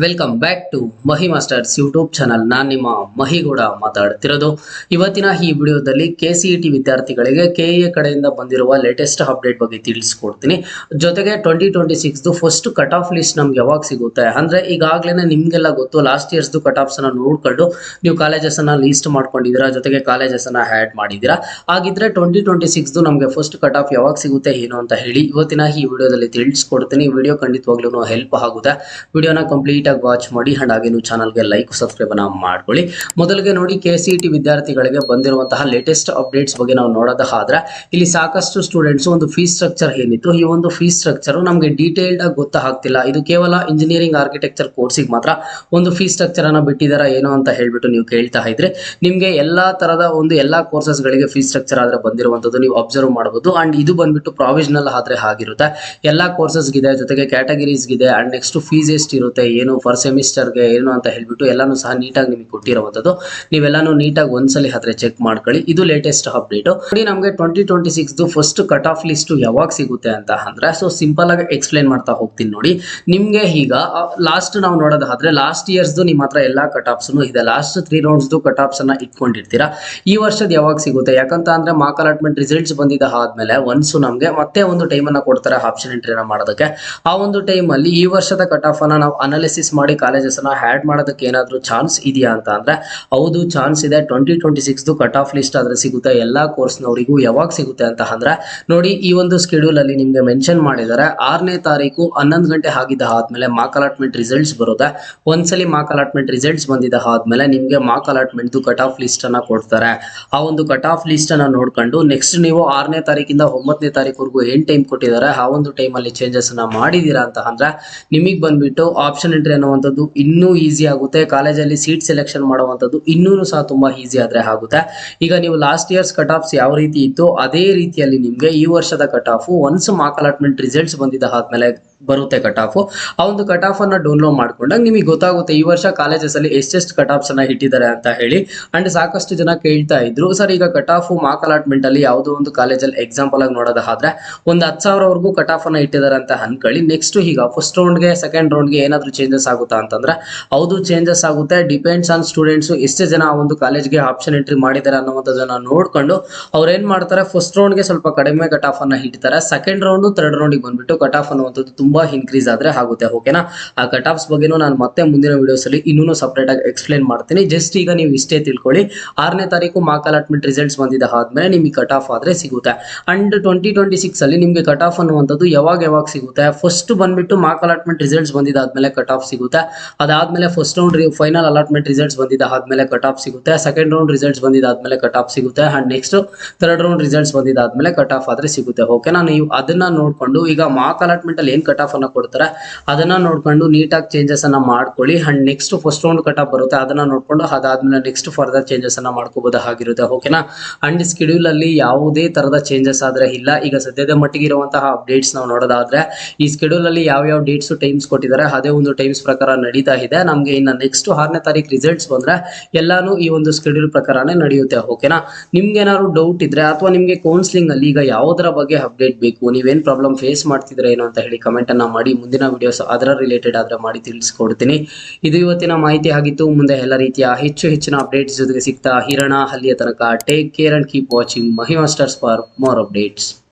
Welcome back to Mahi masters YouTube channel. ನಾನು ನಿಮ್ಮ ಮಹಿಗೌಡ ಮಾತಾಡ್ತಿರೋದು. ಇವತ್ತಿನ ಈ ವಿಡಿಯೋದಲ್ಲಿ KCET ವಿದ್ಯಾರ್ಥಿಗಳಿಗೆ KEA ಕಡೆಯಿಂದ ಬಂದಿರುವ ಲೇಟೆಸ್ಟ್ ಅಪ್ಡೇಟ್ ಬಗ್ಗೆ ತಿಳಿಸ್ಕೊಡ್ತೀನಿ. ಜೊತೆಗೆ 2026 ಫಸ್ಟ್ ಕಟ್ ಆಫ್ ಲಿಸ್ಟ್ ನಮ್ಗೆ ಯಾವಾಗ ಸಿಗುತ್ತೆ ಅಂದ್ರೆ ಈಗಾಗಲೇ ನಿಮ್ಗೆಲ್ಲ ಗೊತ್ತು, ಲಾಸ್ಟ್ ಇಯರ್ಸ್ದು ಕಟ್ ಆಫ್ಸ್ ಅನ್ನ ನೋಡ್ಕೊಂಡು ನೀವು ಕಾಲೇಜಸ್ ಅನ್ನ ಲೀಸ್ಟ್ ಮಾಡ್ಕೊಂಡಿದ್ದೀರಾ, ಜೊತೆಗೆ ಕಾಲೇಜಸ್ ಅನ್ನ ಆಡ್ ಮಾಡಿದ್ದೀರಾ. ಹಾಗಿದ್ರೆ 2026 ನಮಗೆ ಫಸ್ಟ್ ಕಟ್ ಆಫ್ ಯಾವಾಗ ಸಿಗುತ್ತೆ ಏನು ಅಂತ ಹೇಳಿ ಇವತ್ತಿನ ಈ ವಿಡಿಯೋದಲ್ಲಿ ತಿಳಿಸ್ಕೊಡ್ತೀನಿ. ವಿಡಿಯೋ ಖಂಡಿತವಾಗ್ಲೂ ಹೆಲ್ಪ್ ಆಗುತ್ತೆ. ವಿಡಿಯೋನ ಕಂಪ್ಲೀಟ್ ಆಗಿ ವಾಚ್ ಮಾಡಿ ಅಂಡ್ ಹಾಗೆ ನೀವು ಚಾನಲ್ಗೆ ಲೈಕ್ ಸಬ್ಸ್ಕ್ರೈಬ್ ಅನ್ನ ಮಾಡ್ಕೊಳ್ಳಿ. ಮೊದಲಿಗೆ ನೋಡಿ, KCET ವಿದ್ಯಾರ್ಥಿಗಳಿಗೆ ಬಂದಿರುವಂತಹ ಲೇಟೆಸ್ಟ್ ಅಪ್ಡೇಟ್ಸ್ ಬಗ್ಗೆ ನಾವು ನೋಡೋದಾದ್ರೆ ಇಲ್ಲಿ ಸಾಕಷ್ಟು ಸ್ಟೂಡೆಂಟ್ಸ್ ಒಂದು ಫೀಸ್ ಸ್ಟ್ರಕ್ಚರ್ ಏನಿತ್ತು, ಈ ಒಂದು ಫೀಸ್ ಸ್ಟ್ರಕ್ಚರ್ ನಮಗೆ ಡೀಟೇಲ್ಡ್ ಆಗಿ ಗೊತ್ತಾಗ್ತಿಲ್ಲ. ಇದು ಕೇವಲ ಇಂಜಿನಿಯರಿಂಗ್ ಆರ್ಕಿಟೆಕ್ಚರ್ ಕೋರ್ಸಿಗೆ ಮಾತ್ರ ಒಂದು ಫೀಸ್ ಸ್ಟ್ರಕ್ಚರ್ ಅನ್ನ ಬಿಟ್ಟಿದಾರ ಏನೋ ಅಂತ ಹೇಳ್ಬಿಟ್ಟು ನೀವು ಕೇಳ್ತಾ ಇದ್ರೆ, ನಿಮ್ಗೆ ಎಲ್ಲಾ ತರದ ಎಲ್ಲಾ ಕೋರ್ಸಸ್ ಗಳಿಗೆ ಫೀಸ್ ಸ್ಟ್ರಕ್ಚರ್ ಆದ್ರೆ ಬಂದಿರುವಂತದ್ದು ನೀವು ಅಬ್ಸರ್ವ್ ಮಾಡಬಹುದು. ಅಂಡ್ ಇದು ಬಂದ್ಬಿಟ್ಟು ಪ್ರಾವಿಷನಲ್ ಆದ್ರೆ ಆಗಿರುತ್ತೆ, ಎಲ್ಲಾ ಕೋರ್ಸಸ್ ಗಿದೆ, ಜೊತೆಗೆ ಕ್ಯಾಟಗರೀಸ್ ಗಿದೆ. ಅಂಡ್ ನೆಕ್ಸ್ಟ್ ಫೀಸ್ ಎಷ್ಟು ಇರುತ್ತೆ ಏನು ಫರ್ ಸೆಮಿಸ್ಟರ್ಗೆ ಏನು ಅಂತ ಹೇಳ್ಬಿಟ್ಟು ಎಲ್ಲಾನು ಸಹ ನೀಟಾಗಿ ನಿಮಗೆ ಕೊಟ್ಟಿರುವಂತದ್ದು. ನೀವೆಲ್ಲಾನು ನೀಟಾಗಿ ಒಂದ್ಸಲಿ ಆದ್ರೆ ಚೆಕ್ ಮಾಡ್ಕೊಳ್ಳಿ. ಇದು ಲೇಟೆಸ್ಟ್ ಅಪ್ಡೇಟ್. ನೋಡಿ, ನಮಗೆ 2026 ಫಸ್ಟ್ ಕಟ್ ಆಫ್ ಲಿಸ್ಟ್ ಯಾವಾಗ ಸಿಗುತ್ತೆ ಅಂತ ಅಂದ್ರೆ, ಸೊ ಸಿಂಪಲ್ ಆಗಿ ಎಕ್ಸ್ಪ್ಲೈನ್ ಮಾಡ್ತಾ ಹೋಗ್ತೀನಿ. ನೋಡಿ, ನಿಮ್ಗೆ ಈಗ ಲಾಸ್ಟ್ ನಾವು ನೋಡೋದಾದ್ರೆ ಲಾಸ್ಟ್ ಇಯರ್ಸ್ ನಿಮ್ಮ ಹತ್ರ ಎಲ್ಲಾ ಕಟ್ ಆಫ್ಸ್ ಇದೆ. ಲಾಸ್ಟ್ 3 ರೌಂಡ್ಸ್ ಕಟ್ ಆಫ್ಸ್ ಅನ್ನ ಇಟ್ಕೊಂಡಿರ್ತೀರಾ. ಈ ವರ್ಷದ ಯಾವಾಗ ಸಿಗುತ್ತೆ ಯಾಕಂತ ಅಂದ್ರೆ ಮಾರ್ಕ್ ಅಲಾಟ್ಮೆಂಟ್ ರಿಸಲ್ಟ್ಸ್ ಬಂದಿದ್ದ ಆದ್ಮೇಲೆ ಒನ್ಸ್ ನಮ್ಗೆ ಮತ್ತೆ ಒಂದು ಟೈಮ್ ಅನ್ನ ಕೊಡ್ತಾರೆ ಆಪ್ಷನ್ ಎಂಟ್ರಿನ ಮಾಡೋದಕ್ಕೆ. ಆ ಒಂದು ಟೈಮ್ ಅಲ್ಲಿ ಈ ವರ್ಷದ ಕಟ್ ಆಫ್ ಅನ್ನ ನಾವು ಅನಾಲಿಸಿಸ್ ಮಾಡಿ ಕಾಲೇಜಸ್ ಅನ್ನ ಆಡ್ ಮಾಡೋದಕ್ಕೆ ಏನಾದ್ರೂ ಚಾನ್ಸ್ ಇದೆಯಾ ಅಂತ ಅಂದ್ರೆ ಹೌದು, ಚಾನ್ಸ್ ಇದೆ. 2026 ಕಟ್ ಆಫ್ ಲಿಸ್ಟ್ ಆದ್ರೆ ಸಿಗುತ್ತೆ ಎಲ್ಲಾ ಕೋರ್ಸ್ ನವರಿಗೂ. ಯಾವಾಗ ಸಿಗುತ್ತೆ ಅಂತ ಅಂದ್ರೆ ನೋಡಿ, ಈ ಒಂದು ಸ್ಕೆಡ್ಯೂಲ್ ಅಲ್ಲಿ ನಿಮ್ಗೆ ಮೆನ್ಷನ್ ಮಾಡಿದ್ದಾರೆ 6ನೇ ತಾರೀಕು 11 ಗಂಟೆ ಆಗಿದ್ದ ಆದ್ಮೇಲೆ ಮಾರ್ಕ್ ಅಲಾಟ್ಮೆಂಟ್ ರಿಸಲ್ಟ್ಸ್ ಬರುತ್ತೆ. ಒಂದ್ಸಲಿ ಮಾರ್ಕ್ ಅಲಾಟ್ಮೆಂಟ್ ರಿಸಲ್ಟ್ಸ್ ಬಂದಿದ್ದ ಆದ್ಮೇಲೆ ನಿಮ್ಗೆ mark allotment cut off list ಅನ್ನ ಕೊಡ್ತಾರೆ. ಆ ಒಂದು ಕಟ್ ಆಫ್ ಲಿಸ್ಟ್ ಅನ್ನ ನೋಡ್ಕೊಂಡು ನೆಕ್ಸ್ಟ್ ನೀವು 6ನೇ ತಾರೀಕಿಂದ 9ನೇ ತಾರೀಕುವರೆಗೂ ಏನ್ ಟೈಮ್ ಕೊಟ್ಟಿದ್ದಾರೆ ಆ ಒಂದು ಟೈಮ್ ಅಲ್ಲಿ ಚೇಂಜಸ್ ಅನ್ನ ಮಾಡಿದೀರಾ ಅಂತ ಅಂದ್ರೆ ನಿಮಗೆ ಬಂದ್ಬಿಟ್ಟು ಆಪ್ಷನ್ ಎಂಟ್ರಿ ಅನ್ನುವಂಥದ್ದು ಇನ್ನೂ ಈಸಿ ಆಗುತ್ತೆ. ಕಾಲೇಜಲ್ಲಿ ಸೀಟ್ ಸೆಲೆಕ್ಷನ್ ಮಾಡುವಂಥದ್ದು ಇನ್ನೂ ಸಹ ತುಂಬಾ ಈಸಿ ಆದ್ರೆ ಆಗುತ್ತೆ. ಈಗ ನೀವು ಲಾಸ್ಟ್ ಇಯರ್ಸ್ ಕಟ್ ಆಫ್ಸ್ ಯಾವ ರೀತಿ ಇತ್ತು ಅದೇ ರೀತಿಯಲ್ಲಿ ನಿಮ್ಗೆ ಈ ವರ್ಷದ cut off once mark allotment results ಬಂದಿದ್ದ ಆದ್ಮೇಲೆ ಬರುತ್ತೆ ಕಟ್ ಆಫ್. ಆ ಒಂದು ಕಟ್ ಆಫ್ ಅನ್ನ ಡೌನ್ಲೋಡ್ ಮಾಡ್ಕೊಂಡಾಗ ನಿಮಗೆ ಗೊತ್ತಾಗುತ್ತೆ ಈ ವರ್ಷ ಕಾಲೇಜಸ್ ಅಲ್ಲಿ ಎಷ್ಟೆಷ್ಟು ಕಟ್ ಆಫ್ಸ್ ಅನ್ನ ಇಟ್ಟಿದ್ದಾರೆ ಅಂತ ಹೇಳಿ. ಅಂಡ್ ಸಾಕಷ್ಟು ಜನ ಕೇಳ್ತಾ ಇದ್ರು, ಸರ್ ಈಗ ಕಟ್ ಆಫ್ ಮಾರ್ಕ್ ಅಲಾಟ್ಮೆಂಟ್ ಅಲ್ಲಿ ಯಾವುದೋ ಒಂದು ಕಾಲೇಜಲ್ಲಿ ಎಕ್ಸಾಂಪಲ್ ಆಗಿ ನೋಡೋದಾದ್ರೆ ಒಂದು 10,000 ಕಟ್ ಆಫ್ ಅನ್ನ ಇಟ್ಟಿದ್ದಾರೆ ಅಂತ ಅನ್ಕೊಳ್ಳಿ. ನೆಕ್ಸ್ಟ್ ಈಗ ಫಸ್ಟ್ ರೌಂಡ್ಗೆ ಸೆಕೆಂಡ್ ರೌಂಡ್ಗೆ ಏನಾದ್ರು ಚೇಂಜಸ್ ಆಗುತ್ತಾ ಅಂತಂದ್ರೆ ಹೌದು, ಚೇಂಜಸ್ ಆಗುತ್ತೆ. ಡಿಪೆಂಡ್ಸ್ ಆನ್ ಸ್ಟೂಡೆಂಟ್ಸ್ ಎಷ್ಟು ಜನ ಆ ಒಂದು ಕಾಲೇಜ್ಗೆ ಆಪ್ಷನ್ ಎಂಟ್ರಿ ಮಾಡಿದ್ದಾರೆ ಅನ್ನುವಂಥದ್ದನ್ನ ನೋಡ್ಕೊಂಡು ಅವ್ರು ಏನ್ ಮಾಡ್ತಾರೆ, ಫಸ್ಟ್ ರೌಂಡ್ಗೆ ಸ್ವಲ್ಪ ಕಡಿಮೆ ಕಟ್ ಆಫ್ ಅನ್ನ ಇಡ್ತಾರೆ. ಸೆಕೆಂಡ್ ರೌಂಡ್ ಥರ್ಡ್ ರೌಂಡ್ಗೆ ಬಂದ್ಬಿಟ್ಟು ಕಟ್ ಆಫ್ ಅನ್ನುವಂಥದ್ದು ತುಂಬಾ ಇನ್ಕ್ರೀಸ್ ಆದ್ರೆ ಆಗುತ್ತೆ. ಓಕೆನಾ? ಆ ಕಟ್ ಆಫ್ಸ್ ಬಗ್ಗೆನೂ ನಾನು ಮತ್ತೆ ಮುಂದಿನ ವಿಡಿಯೋಸ್ ಅಲ್ಲಿ ಇನ್ನೂ ಸಪರೇಟ್ ಆಗಿ ಎಕ್ಸ್ಪ್ಲೈನ್ ಮಾಡ್ತೀನಿ. ಜಸ್ಟ್ ಈಗ ನೀವು ಇಷ್ಟೇ ತಿಳ್ಕೊಳ್ಳಿ, 6ನೇ ತಾರೀಕು ಮಾರ್ಕ್ ಅಲಾಟ್ಮೆಂಟ್ ರಿಸಲ್ಟ್ಸ್ ಬಂದಿದ್ದ ಆದ್ಮೇಲೆ ನಿಮಗೆ ಕಟ್ ಆಫ್ ಆದ್ರೆ ಸಿಗುತ್ತೆ. ಅಂಡ್ 2026 ಅಲ್ಲಿ ನಿಮಗೆ ಕಟ್ ಆಫ್ ಅನ್ನುವಂಥದ್ದು ಯಾವಾಗ ಸಿಗುತ್ತೆ, ಫಸ್ಟ್ ಬಂದ್ಬಿಟ್ಟು ಮಾರ್ಕ್ ಅಲಾಟ್ಮೆಂಟ್ ರಿಸಲ್ಟ್ಸ್ ಬಂದಿದ್ದಾದ್ಮೇಲೆ ಕಟ್ ಆಫ್ ಸಿಗುತ್ತೆ. ಅದಾದ್ಮೇಲೆ first round final allotment results ಬಂದಿದ್ದ ಆದ್ಮೇಲೆ ಕಟ್ ಆಫ್ ಸಿಗುತ್ತೆ. ಸೆಕೆಂಡ್ ರೌಂಡ್ ರಿಸಲ್ಟ್ಸ್ ಬಂದಿದ್ದಾದ್ಮೇಲೆ ಕಟ್ ಆಫ್ ಸಿಗುತ್ತೆ. And next third round results ಬಂದಿದ್ದಾದ್ಮೇಲೆ ಕಟ್ ಆಫ್ ಆದ್ರೆ ಸಿಗುತ್ತೆ. ಓಕೆನಾ? ನೀವು ಅದನ್ನ ನೋಡ್ಕೊಂಡು ಈಗ ಮಾರ್ಕ್ ಅಲಾಟ್ಮೆಂಟ್ ಅಲ್ಲಿ ಏನ್ ಕಟ್ ಆಫ್ ಅನ್ನ ಕೊಡ್ತಾರೆ ಅದನ್ನ ನೋಡ್ಕೊಂಡು ನೀಟಾಗಿ ಚೇಂಜಸ್ ಅನ್ನ ಮಾಡ್ಕೊಳ್ಳಿ. And next first round cut off ಬರುತ್ತೆ, ಅದನ್ನ ನೋಡ್ಕೊಂಡು ಅದಾದ್ಮೇಲೆ ನೆಕ್ಸ್ಟ್ ಫರ್ದರ್ ಚೇಂಜಸ್ ಅನ್ನ ಮಾಡ್ಕೋಬಹುದಾಗಿರುತ್ತೆ. ಓಕೆನಾ? ಅಂಡ್ ಸ್ಕೆಡ್ಯೂಲ್ ಅಲ್ಲಿ ಯಾವುದೇ ತರದ ಚೇಂಜಸ್ ಆದ್ರೆ ಇಲ್ಲ. ಈಗ ಸದ್ಯದ ಮಟ್ಟಿಗೆ ಇರುವಂತಹ ಅಪ್ಡೇಟ್ಸ್ ನಾವು ನೋಡೋದಾದ್ರೆ ಈ ಸ್ಕೆಡ್ಯೂಲ್ ಅಲ್ಲಿ ಯಾವ ಡೇಟ್ಸ್ ಟೈಮ್ಸ್ ಕೊಟ್ಟಿದ್ದಾರೆ ಅದೇ ಒಂದು ಟೈಮ್ಸ್ ಪ್ರಕಾರ ನಡೀತಾ ಇದೆ. ನಮ್ಗೆ ಇನ್ನ ನೆಕ್ಸ್ಟ್ 6ನೇ ತಾರೀಕು ರಿಸಲ್ಟ್ಸ್ ಬಂದ್ರೆ ಎಲ್ಲಾನು ಈ ಒಂದು ಸ್ಕೆಡ್ಯೂಲ್ ಪ್ರಕಾರನೇ ನಡೆಯುತ್ತೆ. ಓಕೆನಾ? ನಿಮ್ಗೆ ಏನಾದ್ರು ಡೌಟ್ ಇದ್ರೆ ಅಥವಾ ನಿಮ್ಗೆ ಕೌನ್ಸಿಲಿಂಗ್ ಅಲ್ಲಿ ಈಗ ಯಾವುದರ ಬಗ್ಗೆ ಅಪ್ಡೇಟ್ ಬೇಕು, ನೀವೇನ್ ಪ್ರಾಬ್ಲಮ್ ಫೇಸ್ ಮಾಡ್ತಿದ್ರೆ ಏನು ಅಂತ ಹೇಳಿ ಕಮೆಂಟ್ ಅನ್ನ ಮಾಡಿ. ಮುಂದಿನ ವಿಡಿಯೋಸ್ ಅದರ ರಿಲೇಟೆಡ್ ಆದ್ರೆ ಮಾಡಿ ತಿಳಿಸ್ಕೊಡ್ತೀನಿ. ಇದು ಇವತ್ತಿನ ಮಾಹಿತಿ ಆಗಿತ್ತು. ಮುಂದೆ ಎಲ್ಲ ರೀತಿಯ ಹೆಚ್ಚಿನ ಅಪ್ಡೇಟ್ಸ್ ಜೊತೆಗೆ ಸಿಗ್ತಾ ಇರೋಣ. ಅಲ್ಲಿಯ ತನಕ take care and keep watching Mahi masters for more updates.